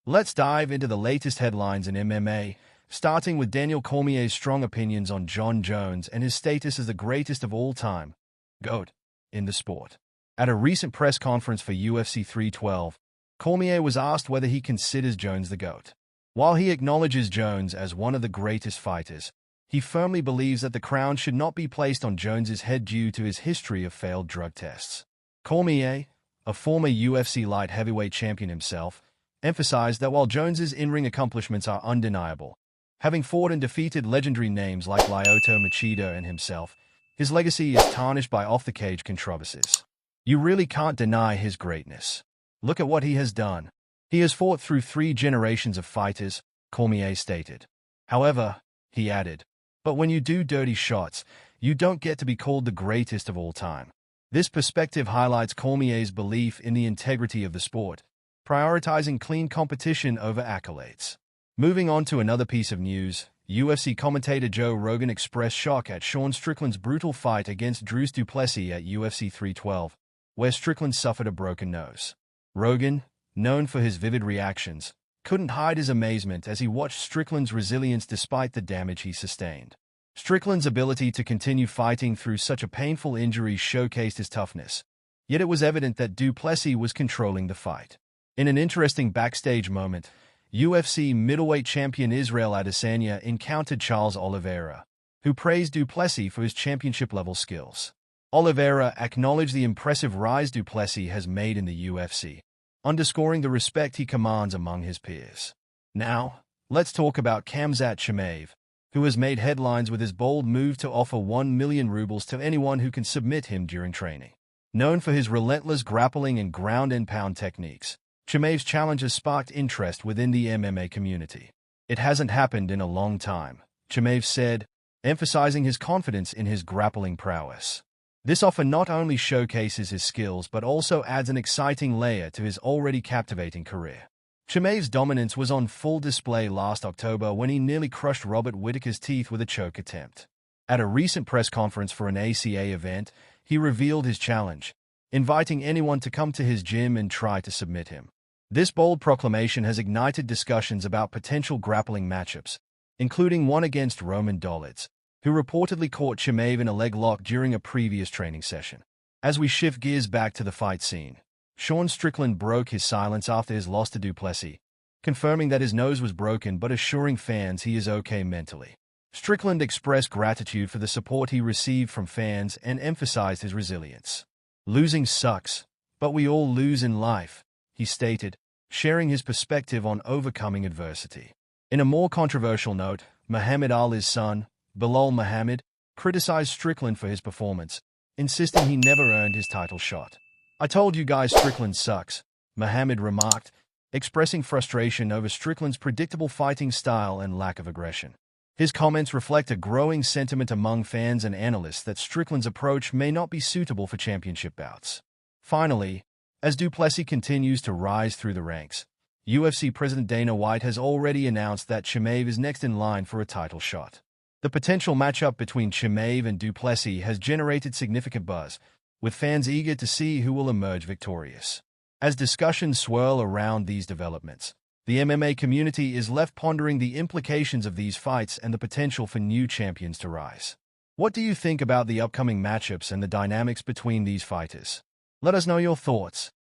Let's dive into the latest headlines in MMA, starting with Daniel Cormier's strong opinions on Jon Jones and his status as the greatest of all time, GOAT, in the sport. At a recent press conference for UFC 312, Cormier was asked whether he considers Jones the GOAT. While he acknowledges Jones as one of the greatest fighters, he firmly believes that the crown should not be placed on Jones's head due to his history of failed drug tests. Cormier, a former UFC light heavyweight champion himself, emphasized that while Jones's in-ring accomplishments are undeniable, having fought and defeated legendary names like Lyoto Machida and himself, his legacy is tarnished by off-the-cage controversies. You really can't deny his greatness. Look at what he has done. He has fought through 3 generations of fighters, Cormier stated. However, he added, but when you do dirty shots, you don't get to be called the greatest of all time. This perspective highlights Cormier's belief in the integrity of the sport, prioritizing clean competition over accolades. Moving on to another piece of news, UFC commentator Joe Rogan expressed shock at Sean Strickland's brutal fight against Drew du Plessis at UFC 312, where Strickland suffered a broken nose. Rogan, known for his vivid reactions, couldn't hide his amazement as he watched Strickland's resilience despite the damage he sustained. Strickland's ability to continue fighting through such a painful injury showcased his toughness, yet it was evident that du Plessis was controlling the fight. In an interesting backstage moment, UFC middleweight champion Israel Adesanya encountered Charles Oliveira, who praised du Plessis for his championship-level skills. Oliveira acknowledged the impressive rise du Plessis has made in the UFC, underscoring the respect he commands among his peers. Now, let's talk about Khamzat Chimaev, who has made headlines with his bold move to offer 1 million rubles to anyone who can submit him during training. Known for his relentless grappling and ground-and-pound techniques, Chimaev's challenge has sparked interest within the MMA community. It hasn't happened in a long time, Chimaev said, emphasizing his confidence in his grappling prowess. This offer not only showcases his skills but also adds an exciting layer to his already captivating career. Chimaev's dominance was on full display last October when he nearly crushed Robert Whittaker's teeth with a choke attempt. At a recent press conference for an ACA event, he revealed his challenge, inviting anyone to come to his gym and try to submit him. This bold proclamation has ignited discussions about potential grappling matchups, including one against Roman Dolidze, who reportedly caught Chimaev in a leg lock during a previous training session. As we shift gears back to the fight scene, Sean Strickland broke his silence after his loss to du Plessis, confirming that his nose was broken but assuring fans he is okay mentally. Strickland expressed gratitude for the support he received from fans and emphasized his resilience. "Losing sucks, but we all lose in life," he stated, sharing his perspective on overcoming adversity. In a more controversial note, Muhammad Ali's son, Bilal Muhammad, criticized Strickland for his performance, insisting he never earned his title shot. "I told you guys Strickland sucks," Muhammad remarked, expressing frustration over Strickland's predictable fighting style and lack of aggression. His comments reflect a growing sentiment among fans and analysts that Strickland's approach may not be suitable for championship bouts. Finally, as du Plessis continues to rise through the ranks, UFC President Dana White has already announced that Chimaev is next in line for a title shot. The potential matchup between Chimaev and du Plessis has generated significant buzz, with fans eager to see who will emerge victorious. As discussions swirl around these developments, the MMA community is left pondering the implications of these fights and the potential for new champions to rise. What do you think about the upcoming matchups and the dynamics between these fighters? Let us know your thoughts.